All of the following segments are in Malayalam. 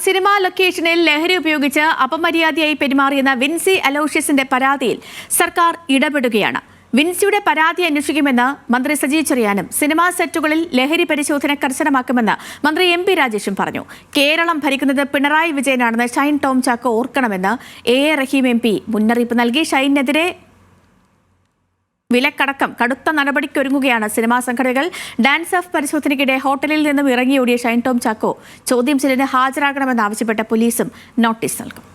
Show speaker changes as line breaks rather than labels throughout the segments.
സിനിമാ ലൊക്കേഷനിൽ ലഹരി ഉപയോഗിച്ച് അപമര്യാദയായി പെരുമാറിയെന്ന വിൻസി അലോഷ്യസിന്റെ പരാതിയിൽ സർക്കാർ ഇടപെടുകയാണ്. വിൻസിയുടെ പരാതി അന്വേഷിക്കുമെന്ന് മന്ത്രി സജി ചെറിയാനും സിനിമാ സെറ്റുകളിൽ ലഹരി പരിശോധന കർശനമാക്കുമെന്ന് മന്ത്രി എം.പി. രാജേഷും പറഞ്ഞു. കേരളം ഭരിക്കുന്നത് പിണറായി വിജയനാണെന്ന് ഷൈൻ ടോം ചാക്കോ ഓർക്കണമെന്ന് എ റഹീം എം.പി. മുന്നറിയിപ്പ് നൽകി. ഷൈനെതിരെ വിലക്കടക്കം കടുത്ത നടപടിക്കൊരുങ്ങുകയാണ് സിനിമാ സംഘടനകൾ. ഡാൻസ് ഓഫ് പരിശോധനയ്ക്കിടെ ഹോട്ടലിൽ നിന്നും ഇറങ്ങിയോടിയ ഷൈൻ ടോം ചാക്കോ ചോദ്യം ചെയ്യലിന് ഹാജരാകണമെന്നാവശ്യപ്പെട്ട പോലീസും നോട്ടീസ് നൽകും.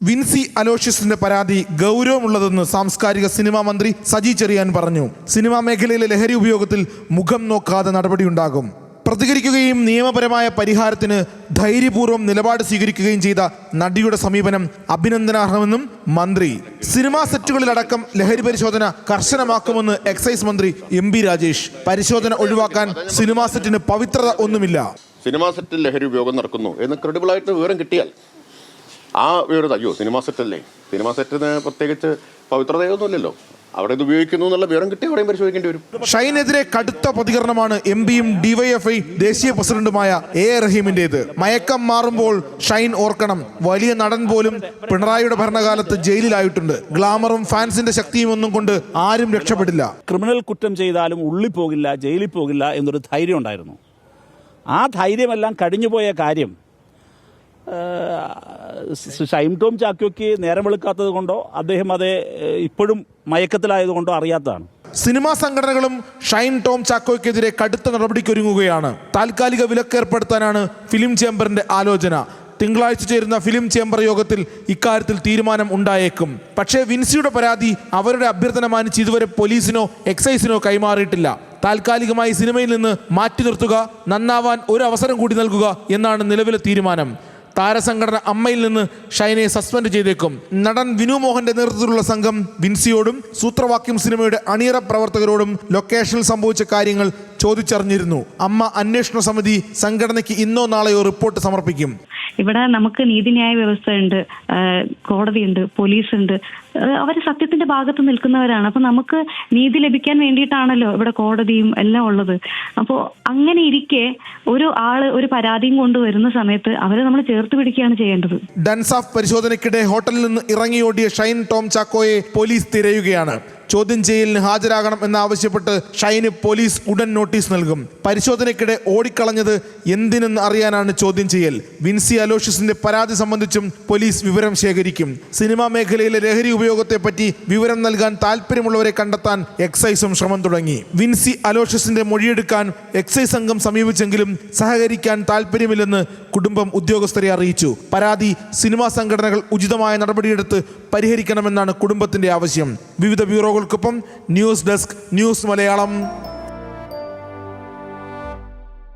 വിൻസി അലോഷ്യസിന്റെ പരാതി ഗൗരവമുള്ളതെന്ന് സാംസ്കാരിക സിനിമാ മന്ത്രി സജി ചെറിയാൻ പറഞ്ഞു. സിനിമാ മേഖലയിലെ ലഹരി ഉപയോഗത്തിൽ മുഖം നോക്കാതെ നടപടിയുണ്ടാകും. പ്രതികരിക്കുകയും നിയമപരമായ പരിഹാരത്തിന് ധൈര്യപൂർവ്വം നിലപാട് സ്വീകരിക്കുകയും ചെയ്ത നടിയുടെ സമീപനം അഭിനന്ദനാർഹമെന്നും മന്ത്രി. സിനിമാ സെറ്റുകളിലടക്കം ലഹരി പരിശോധന കർശനമാക്കുമെന്ന് എക്സൈസ് മന്ത്രി എം.പി. രാജേഷ്. പരിശോധന ഒഴിവാക്കാൻ സിനിമാ സെറ്റിന് പവിത്രത ഒന്നുമില്ല.
സിനിമാ സെറ്റിൽ ലഹരി ഉപയോഗം നടക്കുന്നു എന്ന് ക്രെഡിബിളായിട്ട് വിവരം കിട്ടിയാൽ ആ വിവരം സിനിമാ സെറ്റല്ലേ, സിനിമാ സെറ്റിന് പ്രത്യേകിച്ച് പവിത്രതയൊന്നുമില്ലല്ലോ, അവിടെ ഇത് ഉപയോഗിക്കുന്നു എന്നുള്ള വിവരം കിട്ടി അവിടെയും പരിശോധിക്കേണ്ടി വരും.
ഷൈനെതിരെ കടുത്ത പ്രതികരണമാണ് എം.പിയും ഡിവൈഎഫ്ഐ ദേശീയ പ്രസിഡന്റുമായ എ റഹീമിന്റേത്. മയക്കം മാറുമ്പോൾ ഷൈൻ ഓർക്കണം, വലിയ നടൻ പോലും പിണറായിയുടെ ഭരണകാലത്ത് ജയിലിലായിട്ടുണ്ട്. ഗ്ലാമറും ഫാൻസിന്റെ ശക്തിയും ഒന്നും കൊണ്ട് ആരും രക്ഷപ്പെടില്ല.
ക്രിമിനൽ കുറ്റം ചെയ്താലും ഉള്ളിൽ പോകില്ല, ജയിലിൽ പോകില്ല എന്നൊരു ധൈര്യം ഉണ്ടായിരുന്നു. ആ ധൈര്യമെല്ലാം കഴിഞ്ഞുപോയ കാര്യം ഷൈൻ ടോം ചാക്കോയ്ക്ക് നേരം വെളുക്കാത്തത് കൊണ്ടോ അദ്ദേഹം അത് ഇപ്പോഴും മയക്കത്തിലായതുകൊണ്ടോ അറിയാത്തതാണ്.
സിനിമാ സംഘടനകളും ഷൈൻ ടോം ചാക്കോയ്ക്കെതിരെ കടുത്ത നടപടിക്കൊരുങ്ങുകയാണ്. താൽക്കാലിക വിലക്കേർപ്പെടുത്താനാണ് ഫിലിം ചേംബറിന്റെ ആലോചന. തിങ്കളാഴ്ച ചേരുന്ന ഫിലിം ചേംബർ യോഗത്തിൽ ഇക്കാര്യത്തിൽ തീരുമാനം ഉണ്ടായേക്കും. പക്ഷേ വിൻസിയുടെ പരാതി അവരുടെ അഭ്യർത്ഥന മാനിച്ച് ഇതുവരെ പോലീസിനോ എക്സൈസിനോ കൈമാറിയിട്ടില്ല. താൽക്കാലികമായി സിനിമയിൽ നിന്ന് മാറ്റി നിർത്തുക, നന്നാവാൻ ഒരു അവസരം കൂടി നൽകുക എന്നാണ് നിലവിലെ തീരുമാനം. താരസംഘടന അമ്മയിൽ നിന്ന് ഷൈനെ സസ്പെൻഡ് ചെയ്തേക്കും. നടൻ വിനു മോഹന്റെ നേതൃത്വത്തിലുള്ള സംഘം വിൻസിയോടും സൂത്രവാക്യം സിനിമയുടെ അണിയറ പ്രവർത്തകരോടും ലൊക്കേഷനിൽ സംഭവിച്ച കാര്യങ്ങൾ ചോദിച്ചറിഞ്ഞിരുന്നു. അമ്മ അന്വേഷണ സമിതി സംഘടനയ്ക്ക് ഇന്നോ നാളെയോ റിപ്പോർട്ട് സമർപ്പിക്കും.
ഇവിടെ നമുക്ക് നീതിന്യായ വ്യവസ്ഥയുണ്ട്, കോടതിയുണ്ട്, പോലീസുണ്ട്. അവർ സത്യത്തിന്റെ ഭാഗത്ത് നിൽക്കുന്നവരാണ്. അപ്പൊ നമുക്ക് നീതി ലഭിക്കാൻ വേണ്ടിയിട്ടാണല്ലോ ഇവിടെ കോടതിയും എല്ലാം ഉള്ളത്. അപ്പോൾ അങ്ങനെ ഇരിക്കെ ഒരു പരാതിയും കൊണ്ടുവരുന്ന സമയത്ത് അവരെ നമ്മൾ ചേർത്ത് പിടിക്കുകയാണ് ചെയ്യേണ്ടത്.
ഡാൻസ് ഓഫ് പരിശോധനയ്ക്കിടെ ഹോട്ടലിൽ നിന്ന് ഇറങ്ങിയോടിയ ഷൈൻ ടോം ചാക്കോയെ പോലീസ് തിരയുകയാണ്. ചോദ്യം ചെയ്യലിന് ഹാജരാകണം എന്നാവശ്യപ്പെട്ട് ഷൈന് പോലീസ് ഉടൻ നോട്ടീസ് നൽകും. പരിശോധനയ്ക്കിടെ ഓടിക്കളഞ്ഞത് എന്തിനെന്ന് അറിയാനാണ് ചോദ്യം ചെയ്യൽ. വിൻസി അലോഷ്യസിന്റെ പരാതി സംബന്ധിച്ചും പോലീസ് വിവരം ശേഖരിക്കും. സിനിമാ മേഖലയിലെ ലഹരി ഉപയോഗത്തെപ്പറ്റി വിവരം നൽകാൻ താല്പര്യമുള്ളവരെ കണ്ടെത്താൻ എക്സൈസും ശ്രമം തുടങ്ങി. വിൻസി അലോഷ്യസിന്റെ മൊഴിയെടുക്കാൻ എക്സൈസ് സംഘം സമീപിച്ചെങ്കിലും സഹകരിക്കാൻ താല്പര്യമില്ലെന്ന് കുടുംബം ഉദ്യോഗസ്ഥരെ അറിയിച്ചു. പരാതി സിനിമാ സംഘടനകൾ ഉചിതമായ നടപടിയെടുത്ത് പരിഹരിക്കണമെന്നാണ് കുടുംബത്തിന്റെ ആവശ്യം. വിവിധ ബ്യൂറോകൾക്കൊപ്പം ന്യൂസ് ഡെസ്ക്, ന്യൂസ് മലയാളം.